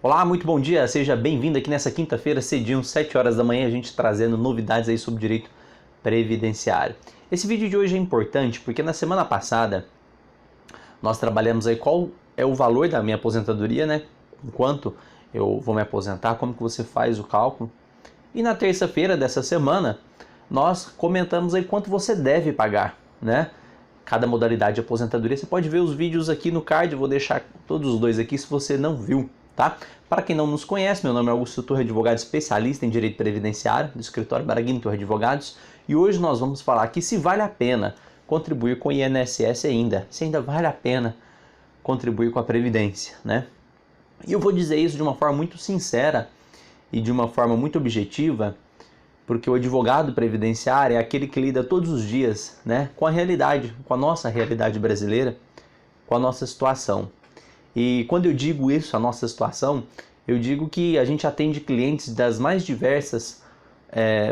Olá, muito bom dia, seja bem-vindo aqui nessa quinta-feira, cedinho, 7 horas da manhã, a gente trazendo novidades aí sobre direito previdenciário. Esse vídeo de hoje é importante porque na semana passada nós trabalhamos aí qual é o valor da minha aposentadoria, né? Enquanto eu vou me aposentar, como que você faz o cálculo. E na terça-feira dessa semana nós comentamos aí quanto você deve pagar, né? Cada modalidade de aposentadoria. Você pode ver os vídeos aqui no card, eu vou deixar todos os dois aqui se você não viu. Tá? Para quem não nos conhece, meu nome é Augusto Torre, advogado especialista em direito previdenciário do escritório Baraguini Torre Advogados, e hoje nós vamos falar aqui se vale a pena contribuir com o INSS ainda, se ainda vale a pena contribuir com a Previdência, né? E eu vou dizer isso de uma forma muito sincera e de uma forma muito objetiva, porque o advogado previdenciário é aquele que lida todos os dias, né, com a realidade, com a nossa realidade brasileira, com a nossa situação. E quando eu digo isso, a nossa situação, eu digo que a gente atende clientes das mais diversas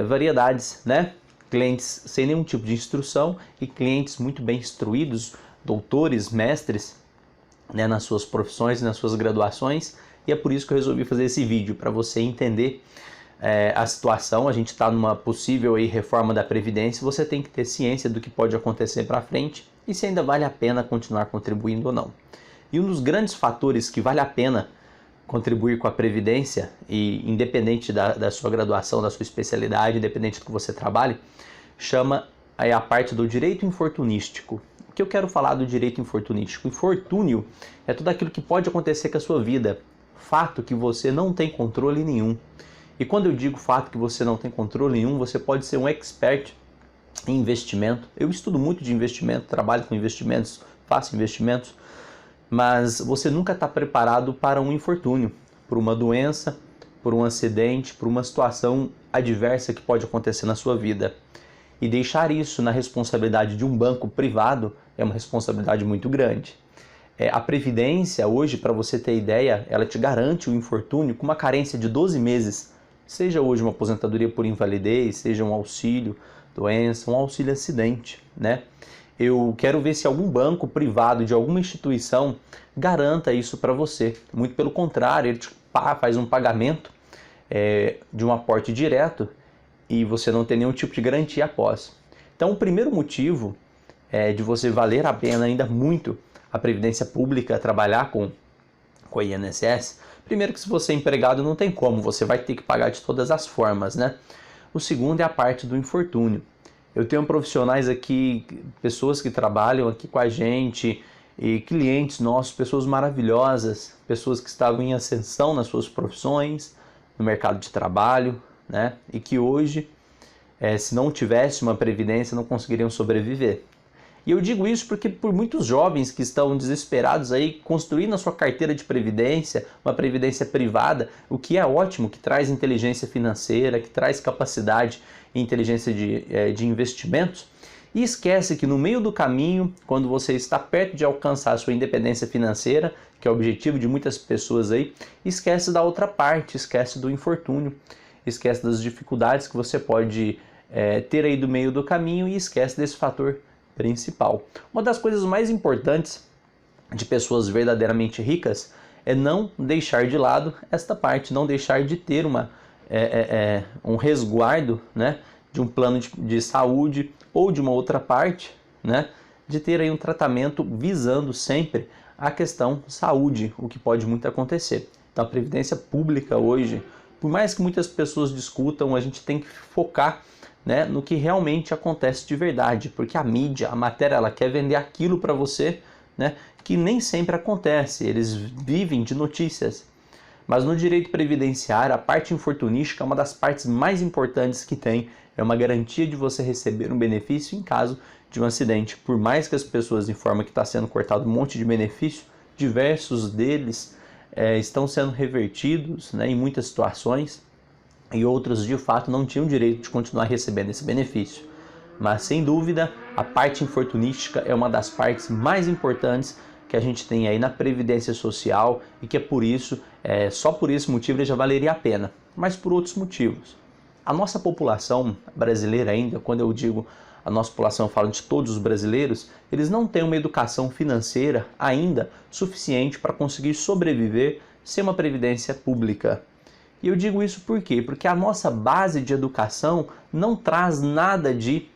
variedades, né? Clientes sem nenhum tipo de instrução e clientes muito bem instruídos, doutores, mestres, né, nas suas profissões, nas suas graduações. E é por isso que eu resolvi fazer esse vídeo, para você entender a situação. A gente está numa possível aí reforma da Previdência, você tem que ter ciência do que pode acontecer para frente e se ainda vale a pena continuar contribuindo ou não. E um dos grandes fatores que vale a pena contribuir com a Previdência, e independente da sua graduação, da sua especialidade, independente do que você trabalhe, chama aí a parte do direito infortunístico. O que eu quero falar do direito infortunístico? Infortúnio é tudo aquilo que pode acontecer com a sua vida, fato que você não tem controle nenhum. E quando eu digo fato que você não tem controle nenhum, você pode ser um expert em investimento. Eu estudo muito de investimento, trabalho com investimentos, faço investimentos, mas você nunca está preparado para um infortúnio, por uma doença, por um acidente, por uma situação adversa que pode acontecer na sua vida. E deixar isso na responsabilidade de um banco privado é uma responsabilidade muito grande. A Previdência, hoje, para você ter ideia, ela te garante o infortúnio com uma carência de 12 meses, seja hoje uma aposentadoria por invalidez, seja um auxílio doença, um auxílio acidente, né? Eu quero ver se algum banco privado de alguma instituição garanta isso para você. Muito pelo contrário, ele faz um pagamento de um aporte direto e você não tem nenhum tipo de garantia após. Então, o primeiro motivo de você valer a pena ainda muito a Previdência Pública, trabalhar com a INSS, primeiro que se você é empregado não tem como, você vai ter que pagar de todas as formas, né? O segundo é a parte do infortúnio. Eu tenho profissionais aqui, pessoas que trabalham aqui com a gente, e clientes nossos, pessoas maravilhosas, pessoas que estavam em ascensão nas suas profissões, no mercado de trabalho, né? E que hoje, se não tivesse uma previdência, não conseguiriam sobreviver. E eu digo isso porque por muitos jovens que estão desesperados aí, construindo a sua carteira de previdência, uma previdência privada, o que é ótimo, que traz inteligência financeira, que traz capacidade e inteligência de investimentos, e esquece que no meio do caminho, quando você está perto de alcançar a sua independência financeira, que é o objetivo de muitas pessoas aí, esquece da outra parte, esquece do infortúnio, esquece das dificuldades que você pode ter aí do meio do caminho e esquece desse fator principal. Uma das coisas mais importantes de pessoas verdadeiramente ricas é não deixar de lado esta parte, não deixar de ter um resguardo, né, de um plano de saúde ou de uma outra parte, né, de ter aí um tratamento visando sempre a questão saúde, o que pode muito acontecer. Então a Previdência Pública hoje, por mais que muitas pessoas discutam, a gente tem que focar, né, no que realmente acontece de verdade, porque a mídia, a matéria, ela quer vender aquilo para você, né, que nem sempre acontece, eles vivem de notícias. Mas no direito previdenciário, a parte infortunística é uma das partes mais importantes que tem, é uma garantia de você receber um benefício em caso de um acidente. Por mais que as pessoas informam que está sendo cortado um monte de benefício, diversos deles estão sendo revertidos, né, em muitas situações, e outros de fato não tinham direito de continuar recebendo esse benefício. Mas sem dúvida, a parte infortunística é uma das partes mais importantes que a gente tem aí na Previdência Social e que é por isso, só por esse motivo ele já valeria a pena, mas por outros motivos. A nossa população brasileira ainda, quando eu digo a nossa população, eu falo de todos os brasileiros, eles não têm uma educação financeira ainda suficiente para conseguir sobreviver sem uma previdência pública. E eu digo isso por quê? Porque a nossa base de educação não traz nada de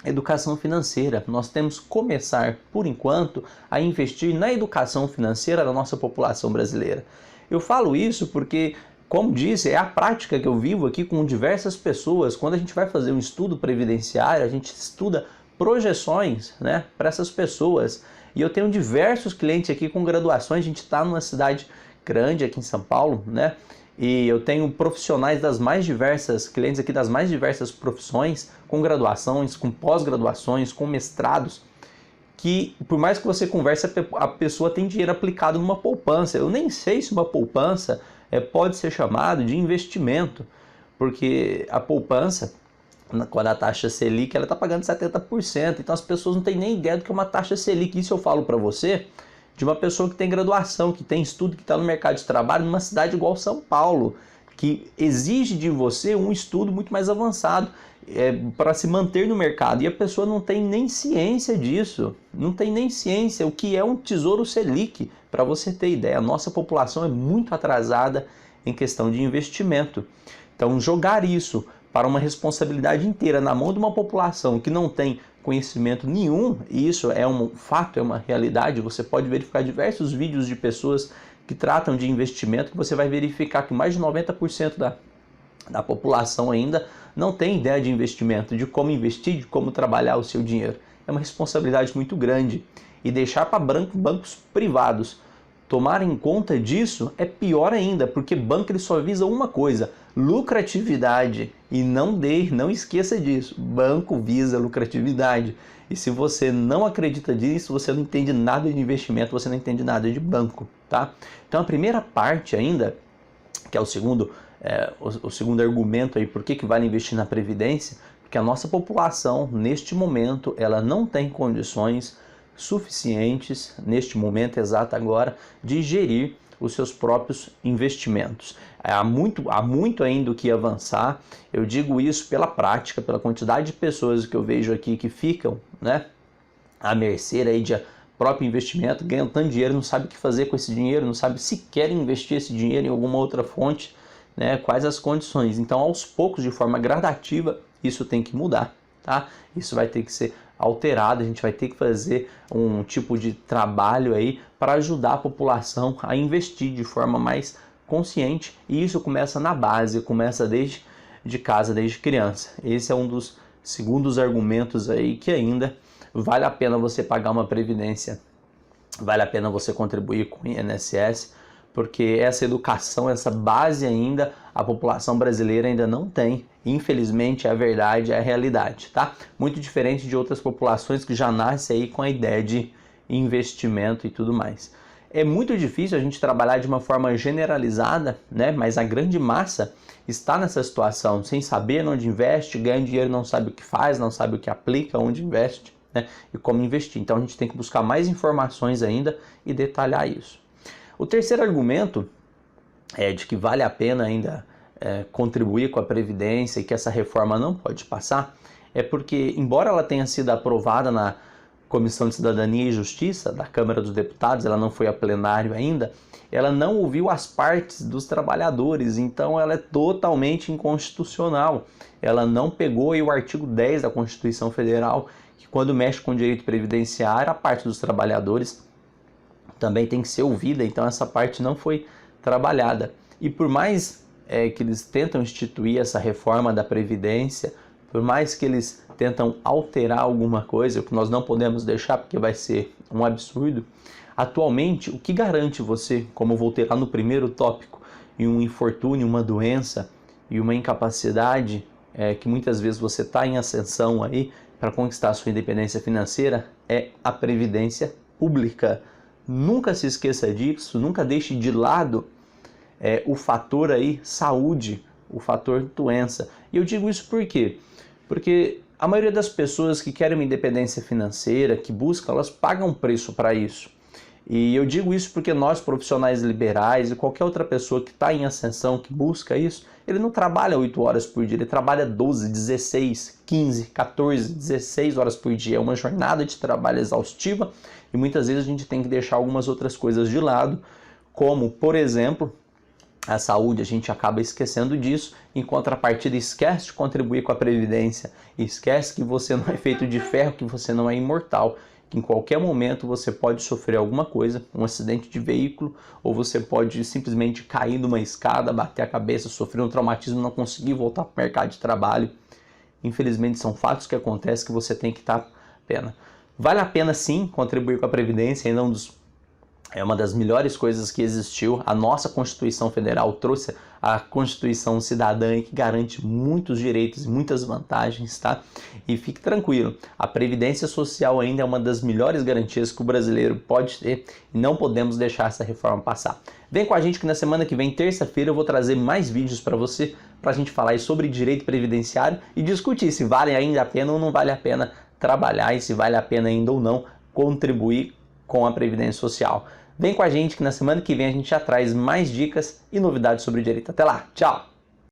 educação financeira. Nós temos que começar, por enquanto, a investir na educação financeira da nossa população brasileira. Eu falo isso porque, como disse, é a prática que eu vivo aqui com diversas pessoas. Quando a gente vai fazer um estudo previdenciário, a gente estuda projeções, né, para essas pessoas. E eu tenho diversos clientes aqui com graduações. A gente está numa cidade grande aqui em São Paulo, né? E eu tenho profissionais das mais diversas, clientes aqui das mais diversas profissões, com graduações, com pós-graduações, com mestrados, que por mais que você converse, a pessoa tem dinheiro aplicado numa poupança. Eu nem sei se uma poupança pode ser chamado de investimento, porque a poupança, quando a taxa Selic, ela está pagando 70%, então as pessoas não têm nem ideia do que é uma taxa Selic. Isso eu falo para você, de uma pessoa que tem graduação, que tem estudo, que está no mercado de trabalho numa cidade igual São Paulo, que exige de você um estudo muito mais avançado para se manter no mercado. E a pessoa não tem nem ciência disso, não tem nem ciência o que é um tesouro Selic. Para você ter ideia, a nossa população é muito atrasada em questão de investimento. Então, jogar isso para uma responsabilidade inteira na mão de uma população que não tem conhecimento nenhum, e isso é um fato, é uma realidade. Você pode verificar diversos vídeos de pessoas que tratam de investimento, que você vai verificar que mais de 90% da população ainda não tem ideia de investimento, de como investir, de como trabalhar o seu dinheiro. É uma responsabilidade muito grande, e deixar para bancos privados tomarem conta disso é pior ainda, porque banco ele só visa uma coisa: lucratividade. E não esqueça disso, banco visa lucratividade. E se você não acredita nisso, você não entende nada de investimento, você não entende nada de banco, tá? Então a primeira parte ainda, que é o segundo argumento aí, por que vale investir na Previdência, porque a nossa população, neste momento, ela não tem condições suficientes, neste momento exato agora, de gerir os seus próprios investimentos. Há muito ainda o que avançar. Eu digo isso pela prática, pela quantidade de pessoas que eu vejo aqui que ficam, né, à mercê aí de próprio investimento, ganham tanto dinheiro, não sabe o que fazer com esse dinheiro, não sabe se quer investir esse dinheiro em alguma outra fonte, né, quais as condições. Então, aos poucos, de forma gradativa, isso tem que mudar, tá? Isso vai ter que ser alterado, a gente vai ter que fazer um tipo de trabalho aí para ajudar a população a investir de forma mais consciente, e isso começa na base, começa desde de casa, desde criança. Esse é um dos segundos argumentos aí que ainda vale a pena você pagar uma previdência, vale a pena você contribuir com o INSS, porque essa educação, essa base ainda, a população brasileira ainda não tem. Infelizmente, é a verdade, é a realidade, tá? Muito diferente de outras populações que já nascem aí com a ideia de investimento e tudo mais. É muito difícil a gente trabalhar de uma forma generalizada, né? Mas a grande massa está nessa situação, sem saber onde investe, ganha dinheiro, não sabe o que faz, não sabe o que aplica, onde investe, né? E como investir. Então a gente tem que buscar mais informações ainda e detalhar isso. O terceiro argumento é de que vale a pena ainda contribuir com a Previdência e que essa reforma não pode passar, é porque, embora ela tenha sido aprovada na Comissão de Cidadania e Justiça da Câmara dos Deputados, ela não foi a plenário ainda, ela não ouviu as partes dos trabalhadores, então ela é totalmente inconstitucional. Ela não pegou aí o artigo 10 da Constituição Federal, que quando mexe com o direito previdenciário, a parte dos trabalhadores também tem que ser ouvida, então essa parte não foi trabalhada. E por mais que eles tentam instituir essa reforma da Previdência, por mais que eles tentam alterar alguma coisa, o que nós não podemos deixar porque vai ser um absurdo, atualmente o que garante você, como eu voltei lá no primeiro tópico, em um infortúnio, uma doença e uma incapacidade, que muitas vezes você está em ascensão aí para conquistar a sua independência financeira, é a Previdência Pública. Nunca se esqueça disso, nunca deixe de lado o fator aí saúde, o fator doença. E eu digo isso por quê? Porque a maioria das pessoas que querem uma independência financeira, que buscam, elas pagam preço para isso. E eu digo isso porque nós, profissionais liberais e qualquer outra pessoa que está em ascensão, que busca isso, ele não trabalha 8 horas por dia, ele trabalha 12, 16, 15, 14, 16 horas por dia. É uma jornada de trabalho exaustiva e muitas vezes a gente tem que deixar algumas outras coisas de lado, como, por exemplo, a saúde. A gente acaba esquecendo disso, em contrapartida esquece de contribuir com a previdência, esquece que você não é feito de ferro, que você não é imortal, que em qualquer momento você pode sofrer alguma coisa, um acidente de veículo, ou você pode simplesmente cair numa escada, bater a cabeça, sofrer um traumatismo, não conseguir voltar para o mercado de trabalho. Infelizmente são fatos que acontecem que você tem que estar pena. Vale a pena sim contribuir com a previdência, ainda é uma das melhores coisas que existiu. A nossa Constituição Federal trouxe a Constituição Cidadã, que garante muitos direitos e muitas vantagens, tá? E fique tranquilo, a Previdência Social ainda é uma das melhores garantias que o brasileiro pode ter e não podemos deixar essa reforma passar. Vem com a gente que na semana que vem, terça-feira, eu vou trazer mais vídeos para você, para a gente falar sobre direito previdenciário e discutir se vale ainda a pena ou não vale a pena trabalhar e se vale a pena ainda ou não contribuir com a Previdência Social. Vem com a gente que na semana que vem a gente já traz mais dicas e novidades sobre direito. Até lá, tchau!